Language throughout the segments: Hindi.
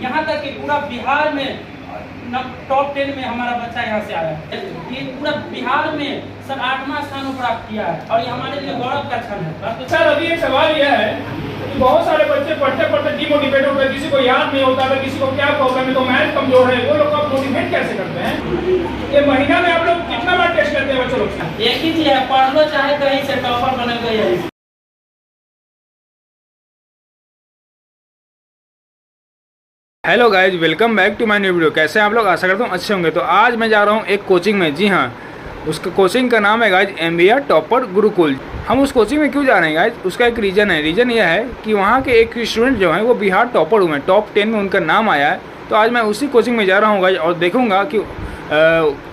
यहाँ तक कि पूरा बिहार में टॉप 10 में हमारा बच्चा यहाँ से आया है। ये पूरा बिहार में सर 8वां स्थान प्राप्त किया है और ये हमारे लिए गौरव का क्षण है। तो सर अभी एक सवाल यह है कि बहुत सारे बच्चे पढ़ते पढ़ते डिमोटिवेट होते हैं, किसी को याद नहीं होता है, किसी को क्या प्रॉब्लम है, तो मैथ कमजोर है, वो लोग आप मोटिवेट कैसे करते हैं? ये महीना में आप लोग कितना बार टेस्ट करते हैं बच्चों लोग से? एक ही चीज है, पढ़ लो चाहे कहीं से टॉपर बने गए है। Hello guys, welcome back to my new video. कैसे हैं आप लोग? आशा करता हूँ अच्छे होंगे। तो आज मैं जा रहा हूँ एक कोचिंग में। जी हाँ, उसका कोचिंग का नाम है गाइज MBR टॉपर गुरुकुल। हम उस कोचिंग में क्यों जा रहे हैं गाइज, उसका एक रीज़न है। रीज़न यह है कि वहाँ के एक स्टूडेंट जो हैं वो बिहार टॉपर हुए हैं, टॉप 10 में उनका नाम आया है। तो आज मैं उसी कोचिंग में जा रहा हूँ गाइज और देखूँगा कि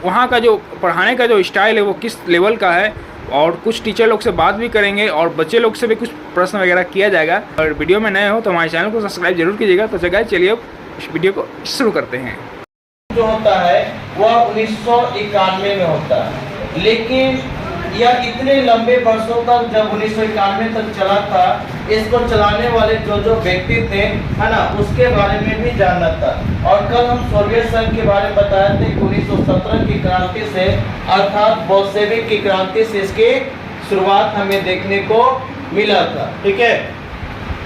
वहाँ का जो पढ़ाने का जो स्टाइल है वो किस लेवल का है, और कुछ टीचर लोग से बात भी करेंगे और बच्चे लोग से भी कुछ प्रश्न वगैरह किया जाएगा। और वीडियो में नए हो तो हमारे चैनल को सब्सक्राइब जरूर कीजिएगा। तो चलिए अब इस वीडियो को शुरू करते हैं। जो होता है वह 1991 में होता है, लेकिन यह इतने लंबे वर्षों तक, जब 1991 तक चला था, इसको चलाने वाले जो व्यक्ति थे, है ना, उसके बारे में भी जानना था। और कल हम सोवियत संघ के बारे में बताए थे कि 1917 की क्रांति से, अर्थात बोल्शेविक की क्रांति से इसकी शुरुआत हमें देखने को मिला था। ठीक है,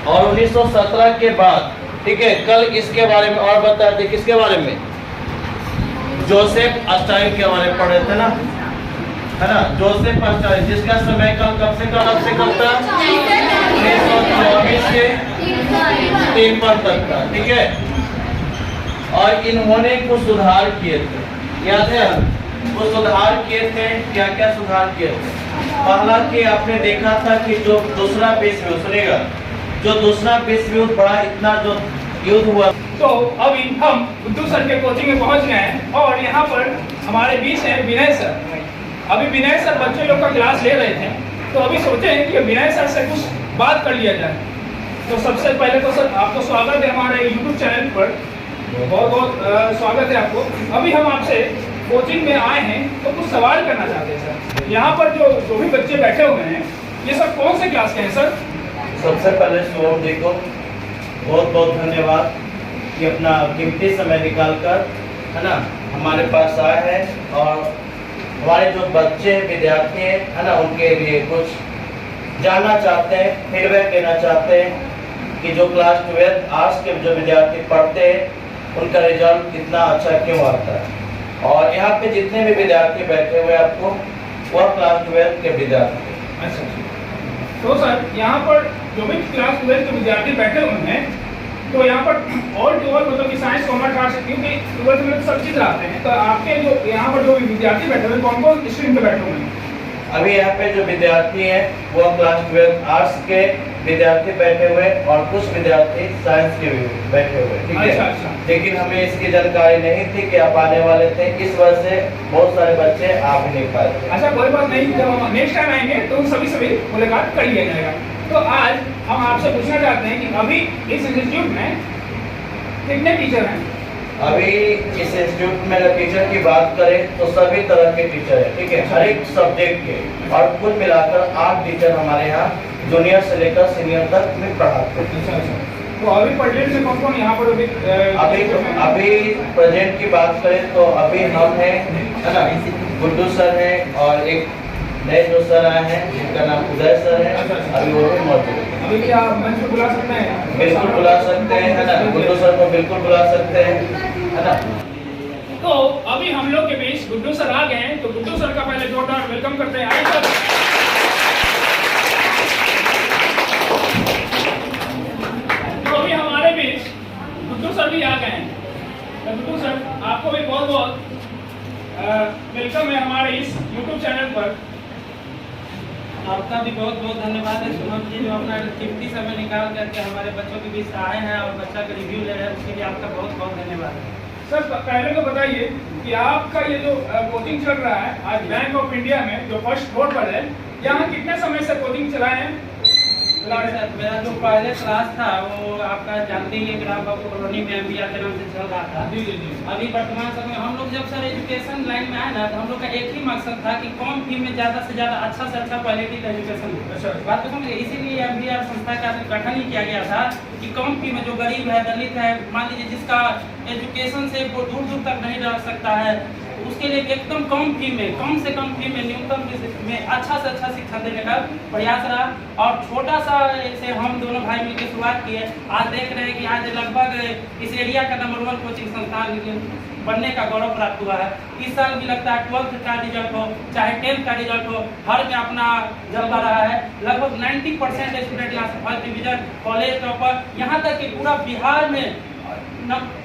और 1917 के बाद, ठीक है, कल इसके बारे में और बताए थे। किसके बारे में? जोसेफ स्टालिन के बारे में पढ़े थे ना, है ना, जोसेफ स्टालिन, जिसका समय कब से कब था? 1924 से 1953 तक था। ठीक है, और इन्होंने कुछ सुधार किए थे, याद है? कुछ सुधार किए थे। क्या क्या सुधार किए थे? पहला कि आपने देखा था कि जो दूसरा विश्व युद्ध, सुनेगा, जो दूसरा विश्व युद्ध बड़ा इतना जो युद्ध हुआ। तो अभी हम बुद्धू सर के कोचिंग में पहुंच गए हैं और यहाँ पर हमारे बीच हैं विनय सर। अभी विनय सर बच्चे लोग का क्लास ले रहे थे, तो अभी सोचे हैं कि विनय सर से कुछ बात कर लिया जाए। तो सबसे पहले तो सर आपको स्वागत है हमारे YouTube चैनल पर, बहुत बहुत स्वागत है आपको। अभी हम आपसे कोचिंग में आए हैं तो कुछ सवाल करना चाहते हैं सर। यहाँ पर जो भी बच्चे बैठे हुए हैं, ये सब कौन से क्लास के हैं सर? सबसे पहले शुभम जी को बहुत बहुत धन्यवाद कि अपना कीमती समय निकालकर, है ना, हमारे पास आए हैं और हमारे जो बच्चे विद्यार्थी हैं, है ना, उनके लिए कुछ जानना चाहते हैं, फीडबैक देना चाहते हैं कि जो क्लास 12 आर्ट्स के जो विद्यार्थी पढ़ते हैं उनका रिजल्ट कितना अच्छा क्यों आता है। और यहाँ पे जितने भी विद्यार्थी बैठे हुए आपको, वह क्लास 12 के विद्यार्थी। अच्छा, तो सर यहाँ पर जो भी क्लास 12 के विद्यार्थी बैठे हुए हैं, तो यहाँ पर ऑल टू ऑल मतलब कि साइंस, कॉमर्स, आर्ट्स, क्योंकि 12th में सब चीज़ आते हैं, तो आपके जो यहाँ पर जो भी विद्यार्थी बैठे हुए कौन कौन स्ट्रीम में बैठे हुए हैं? अभी यहाँ पे जो विद्यार्थी हैं वो क्लास 12 आर्ट्स के विद्यार्थी बैठे हुए और कुछ विद्यार्थी साइंस के भी बैठे हुए। ठीक है, अच्छा। लेकिन हमें इसकी जानकारी नहीं थी कि आप आने वाले थे, इस वजह से बहुत सारे बच्चे आ भी नहीं पाए। अच्छा, कोई बात नहीं, जब हम नेक्स्ट टाइम आएंगे तो सभी मुलाकात कर लिया जाएगा। तो आज हम आपसे पूछना चाहते हैं कि अभी इस इंस्टीट्यूट में कितने टीचर हैं? अभी इस इंस्टीट्यूट में अगर टीचर की बात करें तो सभी तरह के टीचर हैं। ठीक है, हर एक सब्जेक्ट के, और कुल मिलाकर 8 टीचर हमारे यहाँ जूनियर से लेकर सीनियर तक में पढ़ाते हैं। अच्छा, तो अभी प्रेजेंट में कौन कौन यहाँ पर अभी प्रेजेंट की बात करें तो अभी हम हैं, है ना, गुड्डू सर हैं, और एक नए जो सर आए हैं जिनका नाम उदय सर है, अभी वो भी मौजूद है। अभी क्या मंच पे बुला सकते हैं? बिल्कुल बुला सकते हैं, है ना, गुड्डू सर को बिल्कुल बुला सकते हैं, है ना। तो अभी हम लोग के बीच गुड्डू सर आ गए हैं, तो गुड्डू सर का पहले जोरदार वेलकम करते हैं। आइए सर। तो अभी हमारे बीच गुड्डू सर भी आ गए हैं। तो गुड्डू सर, आपको भी बहुत बहुत वेलकम है हमारे इस YouTube चैनल पर। आपका भी बहुत बहुत धन्यवाद है शुभम जी, जो अपना कीमती समय निकाल करके हमारे बच्चों के बीच आए हैं और बच्चा का रिव्यू ले रहे हैं, उसके लिए आपका बहुत बहुत धन्यवाद है। सर पहले तो बताइए कि आपका ये जो कोचिंग चल रहा है आज बैंक ऑफ इंडिया में, जो फर्स्ट फ्लोर पर है, यहाँ कितने समय से कोचिंग चलाए हैं? जी सर, मेरा जो पहले क्लास था वो आपका जानते ही ग्राम बाबू कॉलोनी में MBR के नाम से चल रहा था। जी जी जी। अभी वर्तमान समय में हम लोग जब सर एजुकेशन लाइन में आए ना, तो हम लोग का एक ही मकसद था कि कम फी में ज़्यादा से ज़्यादा अच्छा से अच्छा क्वालिटी का एजुकेशन हो। अच्छा। बात को समझिए, इसीलिए MBR संस्था का गठन ही किया गया था कि कम फी में जो गरीब है, दलित है, मान लीजिए जिसका एजुकेशन से वो दूर दूर तक नहीं रह सकता है, उसके लिए एकदम कम फी में, कम से कम फी में, न्यूनतम में अच्छा से अच्छा शिक्षा देने का प्रयास रहा। और छोटा सा से हम दोनों भाई मिलकर शुरुआत किए। आज देख रहे हैं कि आज लगभग इस एरिया का नंबर 1 कोचिंग संस्थान बनने का गौरव प्राप्त हुआ है। इस साल भी लगता है 12th का रिजल्ट हो चाहे 10th का रिजल्ट हो, हर में अपना जलवा रहा है। लगभग 90% स्टूडेंट यहाँ से फर्स्ट डिवीजन, कॉलेज टॉपर, यहाँ तक कि पूरा बिहार में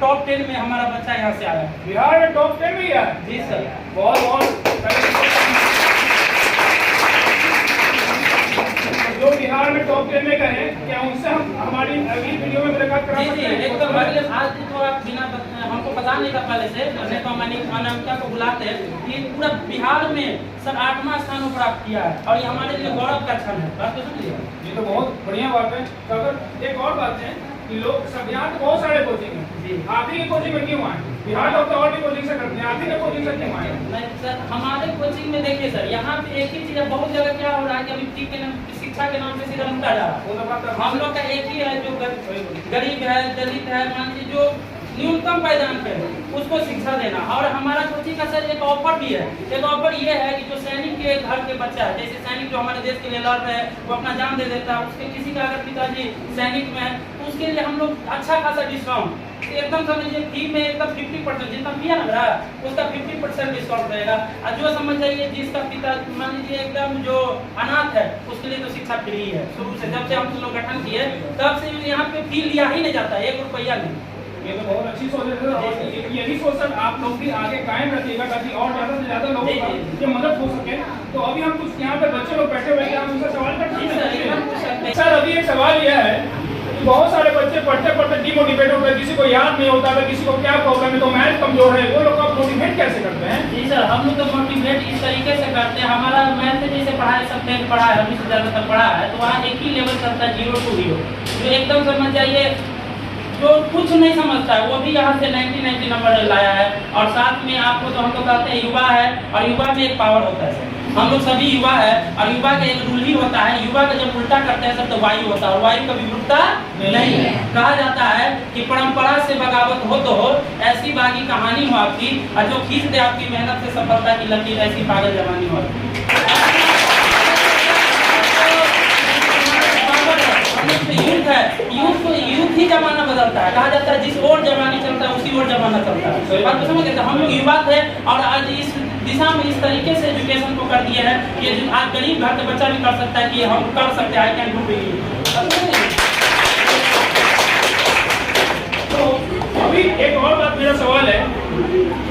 टॉप 10 में हमारा बच्चा यहाँ से आया है। बिहार में टॉप 10 में ही है। जी सर, बहुत बहुत जो बिहार में टॉप 10 में गए, क्या उनसे हम हमारी अगली वीडियो में मुलाकात करा जी सकते जी हैं? एकदम अगले आज तो आप बिना हमको पता नहीं था पहले से, नहीं तो अनामिका को बुलाते हैं कि पूरा बिहार में सर 8वां स्थान प्राप्त किया है और ये हमारे लिए गौरव का क्षण है। बात तो समझिए। ये तो बहुत बढ़िया बात है। तो अगर एक और बात है कि लोग सब यहाँ तो बहुत सारे कोचिंग जी। हैं, आप ही के कोचिंग में क्यों आए? बिहार डॉक्टर और भी कोचिंग से करते हैं, आप ही के कोचिंग से क्यों आए? नहीं सर, हमारे कोचिंग में देखिए सर, यहाँ पे एक ही चीज है, बहुत जगह क्या हो रहा है कि अभी फ्री के नाम शिक्षा के नाम से सीधा लूटा जा रहा है। वो तो बात हम लोग का एक ही है, जो गरीब है, दलित है, मान लीजिए जो न्यूनतम पायदान पे है, उसको शिक्षा देना। और हमारा कोचिंग का सर एक ऑफर भी है। एक ऑफर ये है कि जो सैनिक के घर के बच्चा है, जैसे सैनिक जो हमारे देश के लिए लड़ रहे हैं, वो अपना जान दे देता है, उसके किसी का अगर पिताजी सैनिक में है तो उसके लिए हम लोग अच्छा खासा डिस्काउंट एकदम समझिए फी में एकदम 50% जितना फी है ना उसका 50% डिस्काउंट रहेगा। और जो समझ जाइए जिसका पिता मान लीजिए एकदम जो अनाथ है, उसके लिए तो शिक्षा फ्री है। शुरू से जब से हम लोग गठन किए तब से यहाँ पे फी लिया ही नहीं जाता, 1 रुपया नहीं। ये तो बहुत अच्छी सोच है और यही सोच सर आप लोग भी आगे कायम रखिएगा ताकि और ज्यादा से ज्यादा लोगों की मदद हो सके। तो अभी हम कुछ यहाँ पे बच्चे लोग बैठे हुए हैं, हम उनसे सवाल कर सकते हैं? सर अभी एक सवाल यह है कि बहुत सारे बच्चे पढ़ते पढ़ते डिमोटिवेट होते हैं, किसी को याद नहीं होता है, किसी को क्या प्रॉब्लम है, तो मैथ कमजोर है, वो लोग आप मोटिवेट कैसे करते हैं? जी सर, हम लोग तो मोटिवेट इस तरीके से करते हैं। हमारा मैथ जैसे पढ़ा है, सब 10 पढ़ा है, 20 ज़्यादातर पढ़ा है, तो वहाँ एक ही लेवल चलता है 0 to 0। जो एकदम समझ जाइए जो कुछ नहीं समझता है वो भी यहाँ से 90 नंबर लाया है। और साथ में आपको तो हम तो कहते हैं युवा है, और युवा में एक पावर होता है सर। हम लोग सभी युवा है और युवा का एक रूल ही होता है, युवा का जब उल्टा करते हैं सर तो वायु होता है, और वायु कभी रुकता नहीं है। कहा जाता है कि परंपरा से बगावत हो तो हो, ऐसी बागी कहानी हो आपकी, और जो खींच दे आपकी मेहनत से सफलता की लकीर, ऐसी पागल जवानी हो आपकी। यूथ है, यूथ ही जमाना बदलता है। कहा जाता है जिस ओर जमाना चलता है उसी ओर जमाना चलता है। बात तो समझ गए। हम लोग युवा थे और आज इस दिशा में इस तरीके से एजुकेशन को कर दिया है कि आज गरीब घर का बच्चा भी कर सकता है कि हम कर सकते हैं, आई कैन डू इट। तो अभी एक और बात, मेरा सवाल है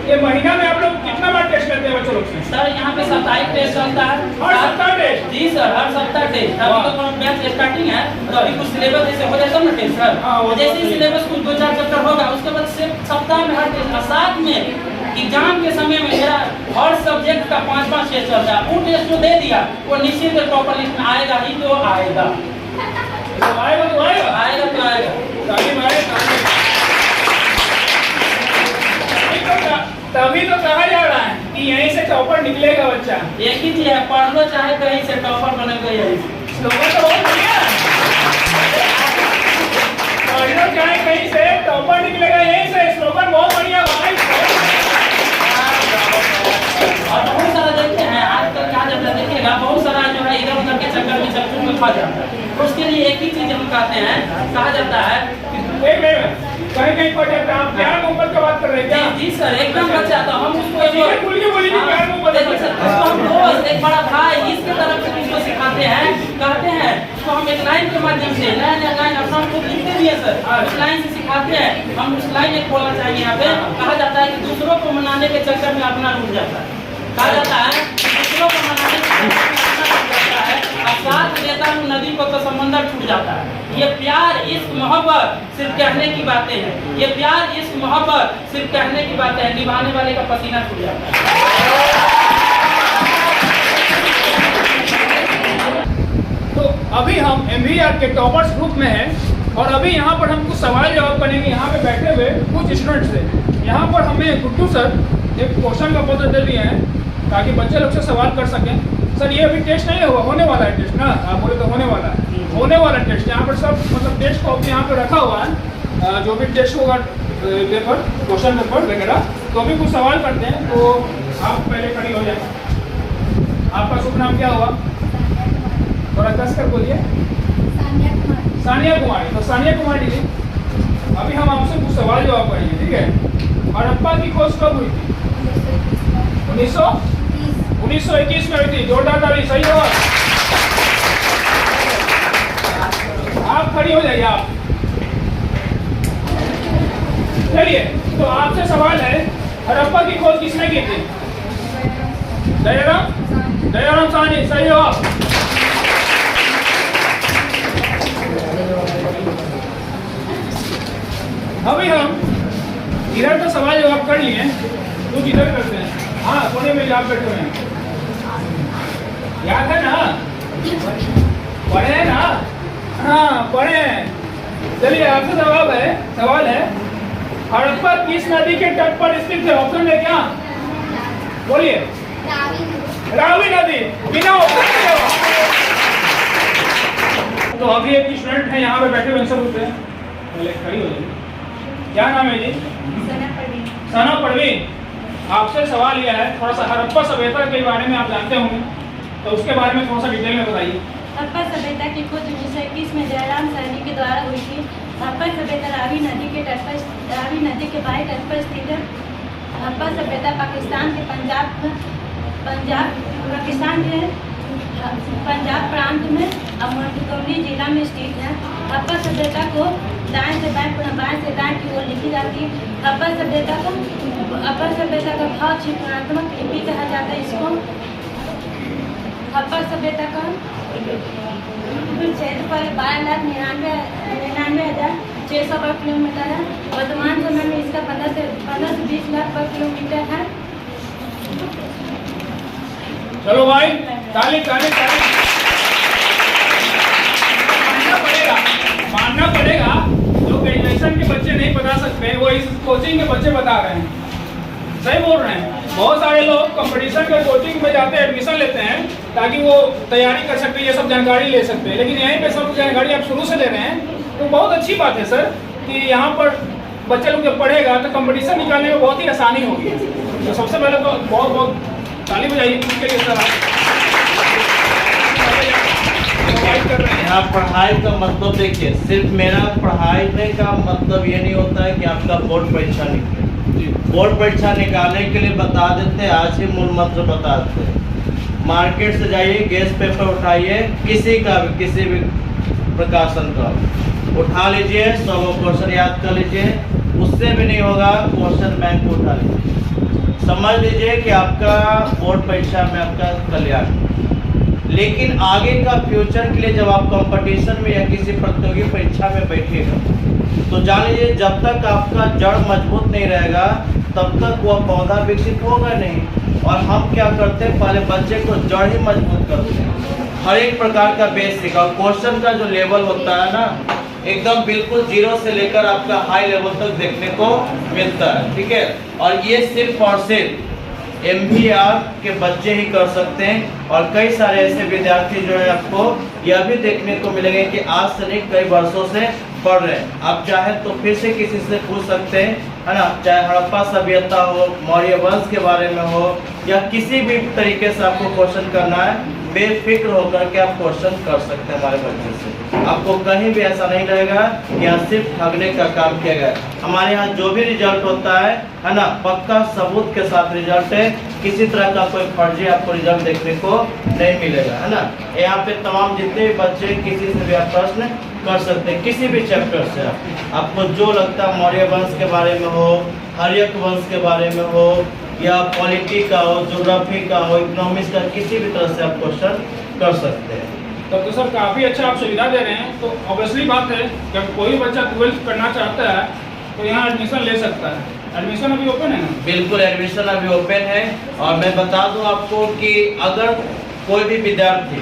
कि महीना में आप लोग कितना बार टेस्ट करते हैं बच्चों लोग से? सर यहाँ पे साप्ताहिक टेस्ट चलता है। हर सप्ताह टेस्ट? जी सर, हर सप्ताह टेस्ट। अभी तो बैच स्टार्टिंग है, तो अभी कुछ सिलेबस जैसे हो जाता है ना टेस्ट सर, जैसे ही सिलेबस कुछ 2-4 चैप्टर होगा उसके बाद सिर्फ सप्ताह में हर टेस्ट। और साथ में एग्जाम के समय में मेरा हर सब्जेक्ट का 5-5 टेस्ट चलता है। वो टेस्ट जो दे दिया वो निश्चित टॉपर लिस्ट में आएगा ही, तो आएगा आएगा तो आएगा, आएगा तो आएगा। तभी तो कहा जा रहा है कि यहीं से टॉपर निकलेगा बच्चा। एक ही चीज है, पढ़ लो चाहे कहीं से, टॉपर बनेगा यही से। स्लोगन तो बहुत बढ़िया है, पढ़ लो चाहे कहीं से, टॉपर निकलेगा यहीं से। स्लोगन बहुत बढ़िया भाई। और बहुत सारा देखते हैं आजकल क्या जाता है, देखिएगा बहुत सारा जो है इधर उधर के चक्कर में चक्कर में फंस जाता है। तो उसके लिए एक ही चीज हम कहते हैं, कहा जाता है कहीं कहीं पढ़ जाता है। आप प्यार मोहब्बत का बात कर रहे हैं क्या? जी सर, एकदम बच्चा तो हम उसको बोलिए प्यार मोहब्बत एक बड़ा भाई इसके तरफ से उसको सिखाते हैं, कहते हैं तो हम एक लाइन के माध्यम से लाइन अपना खुद लिखते भी है सर, उस लाइन से सिखाते हैं। हम उस लाइन एक बोलना चाहिए यहाँ पे। कहा जाता है कि दूसरों को मनाने के चक्कर में अपना रुक जाता है। कहा जाता है कि दूसरों को मनाने के चक्कर में अपना रुक जाता है, और साथ देता हूँ नदी को तो समंदर छूट जाता है। ये प्यार इश्क मोहब्बत सिर्फ कहने की बातें हैं, ये प्यार इश्क मोहब्बत सिर्फ कहने की बातें हैं, निभाने वाले का पसीना छूट जाता है। तो अभी हम MVR के टॉपर्स ग्रुप में हैं और अभी यहाँ पर हम कुछ सवाल जवाब करेंगे यहाँ पे बैठे हुए कुछ स्टूडेंट से। यहाँ पर हमें गुड्डू सर एक क्वेश्चन का पत्र दे दिए हैं ताकि बच्चे लोग से सवाल कर सकें। सर ये अभी टेस्ट नहीं हुआ, होने वाला है टेस्ट ना, आप बोले तो होने वाला है, होने वाला टेस्ट। यहाँ पर सब मतलब टेस्ट कॉपी यहाँ पर रखा हुआ है, जो भी टेस्ट होगा पेपर क्वेश्चन पेपर वगैरह। तो अभी कुछ सवाल करते हैं, तो आप पहले खड़ी हो जाए। आपका शुभ नाम क्या हुआ, थोड़ा कस कर बोलिए। सानिया कुमारी। तो सानिया कुमारी जी, अभी हम आपसे कुछ सवाल जवाब करेंगे, ठीक है। हड़प्पा की खोज कब हुई थी? 1921 में हुई थी। जोरदार ताली, सही जवाब। आप खड़ी हो जाइए आप। चलिए, तो आपसे सवाल है, हड़प्पा की खोज किसने की थी? दयाराम साहनी, सही जवाब। अभी हम इधर का सवाल जवाब कर लिए, तो इधर करते हैं। हाँ, कोने में आप बैठे हुए हैं, याद है ना, पढ़े हैं ना? हाँ पढ़े हैं। चलिए, आपसे सवाल है हड़प्पा किस नदी के तट पर स्थित है? ऑप्शन है क्या? बोलिए। रावी नदी, बिना ऑप्शन के जवाब। तो अभी एक स्टूडेंट है यहाँ पे बैठे हुए, सब हैं, पहले खड़ी हो जाइए। क्या नाम है जी? सना परवीन। आपसे सवाल यह है, थोड़ा सा हड़प्पा सभ्यता के बारे में आप जानते होंगे, तो उसके बारे में थोड़ा सा डिटेल में बताइए। हड़प्पा सभ्यता की खोज 1921 में दयाराम साहनी के द्वारा हुई थी। हड़प्पा सभ्यता रावी नदी के बाएं तट पर स्थित है। हड़प्पा सभ्यता पाकिस्तान के पंजाब प्रांत में अमरकौली जिला में स्थित है। हड़प्पा सभ्यता को दाएं से दाएं की ओर लिखी जाती है। हड़प्पा सभ्यता का भाव चित्रात्मक लिपि कहा जाता है इसको। हड़प्पा सभ्यता का क्षेत्रफल 12,99,600 वर्ग किलोमीटर है। वर्तमान समय में इसका 15 से 20 लाख वर्ग किलोमीटर है। चलो भाई, ताली ताली ताली। मानना पड़ेगा, जो ग्रेजुएशन के बच्चे नहीं बता सकते वो इस कोचिंग के बच्चे बता रहे हैं। सही बोल रहे हैं। बहुत सारे लोग कंपटीशन के कोचिंग में जाते हैं, एडमिशन लेते हैं ताकि वो तैयारी कर सकते, ये सब जानकारी ले सकते हैं, लेकिन यहीं पे सब जानकारी आप शुरू से ले रहे हैं, तो बहुत अच्छी बात है सर कि यहाँ पर बच्चे लोग जब पढ़ेगा तो कंपटीशन निकालने में बहुत ही आसानी होगी। तो सबसे पहले तो बहुत बहुत ताली बजाइए उसके लिए सर। यहाँ पढ़ाई का मतलब देखिए, सिर्फ मेरा पढ़ाई का मतलब ये नहीं होता है कि आपका बोर्ड परीक्षा निकले। बोर्ड परीक्षा निकालने के लिए बता देते हैं, आज ही मूल मंत्र बता देते हैं। मार्केट से जाइए, गैस पेपर उठाइए, किसी भी प्रकाशन का उठा लीजिए, 100 क्वेश्चन याद कर लीजिए। उससे भी नहीं होगा, क्वेश्चन बैंक को उठा लीजिए, समझ लीजिए कि आपका बोर्ड परीक्षा में आपका कल्याण। लेकिन आगे का फ्यूचर के लिए जब आप कंपटीशन में या किसी प्रतियोगी परीक्षा में बैठेगा, तो जान लीजिए जब तक आपका जड़ मजबूत नहीं रहेगा तब तक वह पौधा विकसित होगा नहीं। और हम क्या करते हैं, पहले बच्चे को जड़ ही मजबूत करते हैं, हर एक प्रकार का बेसिक। और क्वेश्चन का जो लेवल होता है ना, एकदम बिल्कुल 0 से लेकर आपका हाई लेवल तक देखने को मिलता है, ठीक है। और ये सिर्फ और सिर्फ MVR के बच्चे ही कर सकते हैं। और कई सारे ऐसे विद्यार्थी जो है आपको यह भी देखने को मिलेंगे कि आज से नहीं कई वर्षों से पढ़ रहे हैं। आप चाहे तो फिर से किसी से पूछ सकते हैं, है ना, चाहे हड़प्पा सभ्यता हो, मौर्य वंश के बारे में हो, या किसी भी तरीके से आपको क्वेश्चन करना है, बेफिक्र होकर के आप क्वेश्चन कर सकते हैं हमारे बच्चे से। आपको कहीं भी ऐसा नहीं रहेगा कि यहाँ सिर्फ ठगने का काम किया गया। हमारे यहाँ जो भी रिजल्ट होता है ना, पक्का सबूत के साथ रिजल्ट है, किसी तरह का कोई फर्जी आपको रिजल्ट देखने को नहीं मिलेगा, है ना। यहाँ पे तमाम जितने भी बच्चे किसी से भी आप प्रश्न कर सकते हैं, किसी भी चैप्टर से आपको जो लगता है, मौर्य वंश के बारे में हो, हर्यक वंश के बारे में हो, या पॉलिटी का हो, ज्योग्राफी का हो, इकोनॉमिक्स का, किसी भी तरह से आप क्वेश्चन कर सकते हैं। तब तो सर काफ़ी अच्छा आप सुविधा दे रहे हैं। तो ऑब्वियसली बात है कि कोई बच्चा 12th करना चाहता है तो यहाँ एडमिशन ले सकता है। एडमिशन अभी ओपन है ना? बिल्कुल, एडमिशन अभी ओपन है। और मैं बता दूं आपको कि अगर कोई भी विद्यार्थी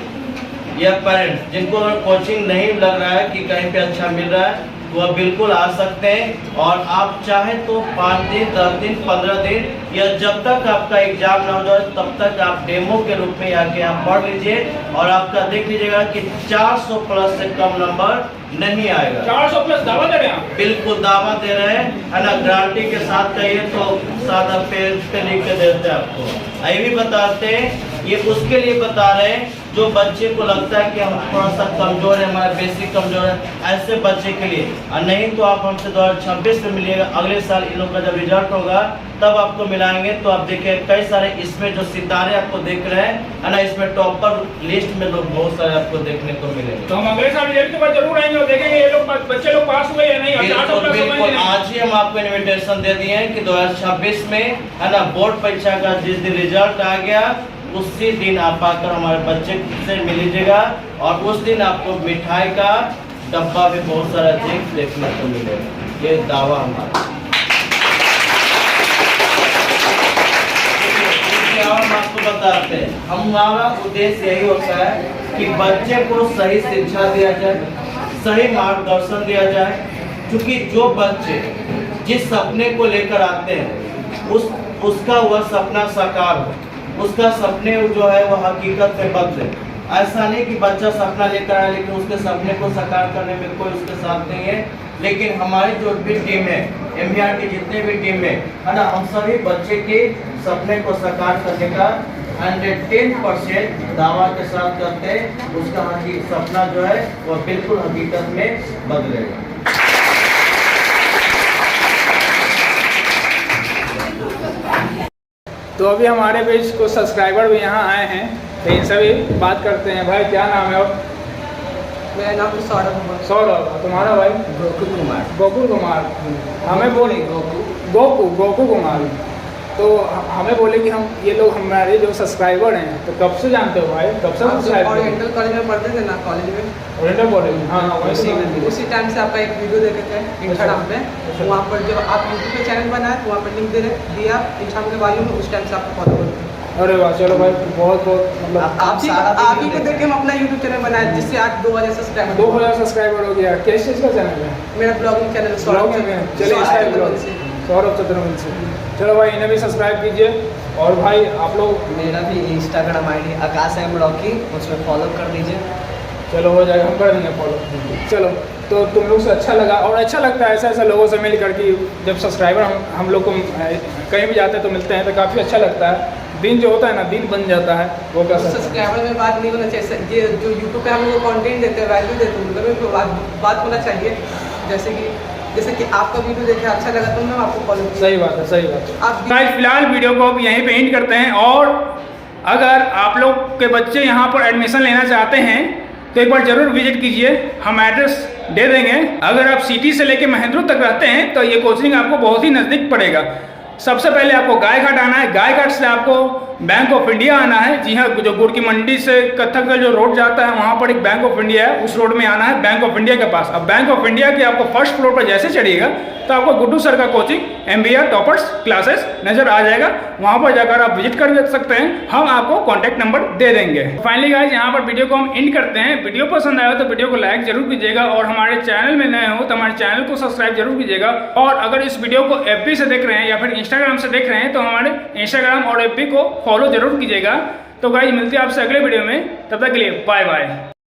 या पेरेंट्स जिनको कोचिंग नहीं लग रहा है कि कहीं पे अच्छा मिल रहा है, वह बिल्कुल आ सकते हैं। और आप चाहे तो 5 दिन, 10 दिन, 15 दिन या जब तक आपका एग्जाम ना हो जाए तब तक आप डेमो के रूप में आके आप पढ़ लीजिए और आपका देख लीजिएगा कि 400 प्लस से कम नंबर नहीं आएगा। 400 प्लस दावा दे रहे हैं आप? बिल्कुल दावा दे रहे हैं, है ना। गारंटी के साथ कहिए तो सादा पेज पे लिख के देते हैं आपको। ये भी बताते हैं, ये उसके लिए बता रहे हैं जो बच्चे को लगता है कि हम थोड़ा सा कमजोर है, हमारा बेसिक कमजोर है, ऐसे बच्चे के लिए। और नहीं तो आप हमसे 2026 में मिलिएगा, अगले साल इन लोग का जब रिजल्ट होगा तब आपको मिलाएंगे। तो आप देखिए कई सारे इसमें जो सितारे आपको देख रहे हैं, है ना, इसमें टॉपर लिस्ट में लोग बहुत सारे आपको देखने को मिलेंगे। तो हम अगले साल रिजल्ट के बाद जरूर आएंगे और देखेंगे ये लोग बच्चे लोग पास हुए या नहीं। बिल्कुल आज ही हम आपको इन्विटेशन दे दिए हैं कि 2026 में, है ना, बोर्ड परीक्षा का जिस दिन रिजल्ट आ गया उसी दिन आप आकर हमारे बच्चे से मिल लीजिएगा और उस दिन आपको मिठाई का डब्बा भी बहुत सारा चीज देखने को मिलेगा। ये दावा हमारा। और हम आपको बताते हैं, हमारा उद्देश्य यही होता है कि बच्चे को सही शिक्षा दिया जाए, सही मार्गदर्शन दिया जाए। क्योंकि जो बच्चे जिस सपने को लेकर आते हैं उसका वह सपना साकार हो, उसका सपने जो है वह हकीकत में बदले। ऐसा नहीं कि बच्चा सपना लेकर आए लेकिन उसके सपने को साकार करने में कोई उसके साथ नहीं है। लेकिन हमारी जो भी टीम है, MBR की जितने भी टीम है ना, हम सभी बच्चे के सपने को साकार करने का 110% दावा के साथ करते हैं। उसका सपना जो है वह बिल्कुल हकीकत में बदलेगा। तो अभी हमारे बीच कुछ सब्सक्राइबर भी यहाँ आए हैं, तो इनसे भी बात करते हैं। भाई क्या नाम है? और मेरा नाम सौरभ कुमार। सौरभ, तुम्हारा भाई? गोकुल कुमार। गोकुल कुमार। हमें बोले गोकू कुमार। तो हमें बोले कि हम ये लोग हमारे जो सब्सक्राइबर हैं, तो कब से जानते हो भाई? कब से सब्सक्राइब? ओरिएंटल कॉलेज में पढ़ते थे ना, कॉलेज में। ओरिएंटल कॉलेज में? हाँ, उसी टाइम से आपका एक वीडियो देखे थे इंस्टाग्राम पे। वहाँ पर जब आप यूट्यूब पे चैनल बनाए तो वहाँ पर लिंक दिया इंस्टाग्राम के बारे में, उस टाइम से आपको फॉलो करते हैं। अरे वाह, चलो भाई, बहुत बहुत मतलब आप ही को देख के हम अपना यूट्यूब चैनल बनाए जिससे आज 2000 सब्सक्राइबर 2000 सब्सक्राइबर हो गया। किस चीज़ का चैनल है? मेरा ब्लॉगिंग चैनल है सौरभ चतुर्वेदी। चलो भाई, इन्हें भी सब्सक्राइब कीजिए। और भाई आप लोग, मेरा भी इंस्टाग्राम ID आकाश M रॉकी, उसमें फॉलो कर दीजिए। चलो हो जाएगा, हम कर देंगे फॉलो। चलो, तो तुम लोग से अच्छा लगा और अच्छा लगता है ऐसे लोगों से मिल करके। जब सब्सक्राइबर हम लोग को कहीं भी जाते हैं तो मिलते हैं तो काफ़ी अच्छा लगता है। दिन जो होता है ना, दिन बन जाता है। वो क्या सब्सक्राइबर में बात नहीं होना चाहिए, ये जो यूट्यूब पे हम लोग कंटेंट देते हैं, वैल्यू देते हैं, उनमें बात होना चाहिए। जैसे कि आपका वीडियो देखे अच्छा लगा तो मैं आपको फॉलो। सही बात है, सही बात है। आप फिलहाल वीडियो को अब यहीं पे एंड करते हैं। और अगर आप लोग के बच्चे यहाँ पर एडमिशन लेना चाहते हैं तो एक बार जरूर विजिट कीजिए, हम एड्रेस दे देंगे। अगर आप सिटी से लेके महेंद्र तक रहते हैं तो ये कोचिंग आपको बहुत ही नज़दीक पड़ेगा। सबसे पहले आपको गायघाट आना है, गायघाट से आपको बैंक ऑफ इंडिया आना है। जी हाँ, जो गुड़ की मंडी से कत्थक का जो रोड जाता है वहाँ पर एक बैंक ऑफ इंडिया है, उस रोड में आना है, बैंक ऑफ इंडिया के पास। अब बैंक ऑफ इंडिया के आपको फर्स्ट फ्लोर पर जैसे चढ़िएगा तो आपको गुड्डू सर का कोचिंग MBR टॉपर्स क्लासेस नजर आ जाएगा। वहाँ पर जाकर आप विजिट कर सकते हैं, हम आपको कॉन्टैक्ट नंबर दे देंगे। फाइनली गाइस, यहाँ पर वीडियो को हम एंड करते हैं। वीडियो पसंद आया तो वीडियो को लाइक जरूर कीजिएगा और हमारे चैनल में नए हो तो हमारे चैनल को सब्सक्राइब जरूर कीजिएगा। और अगर इस वीडियो को FB से देख रहे हैं या फिर इंस्टाग्राम से देख रहे हैं तो हमारे इंस्टाग्राम और FB को फॉलो जरूर कीजिएगा। तो गाइस, मिलते हैं आपसे अगले वीडियो में, तब तक के लिए बाय बाय।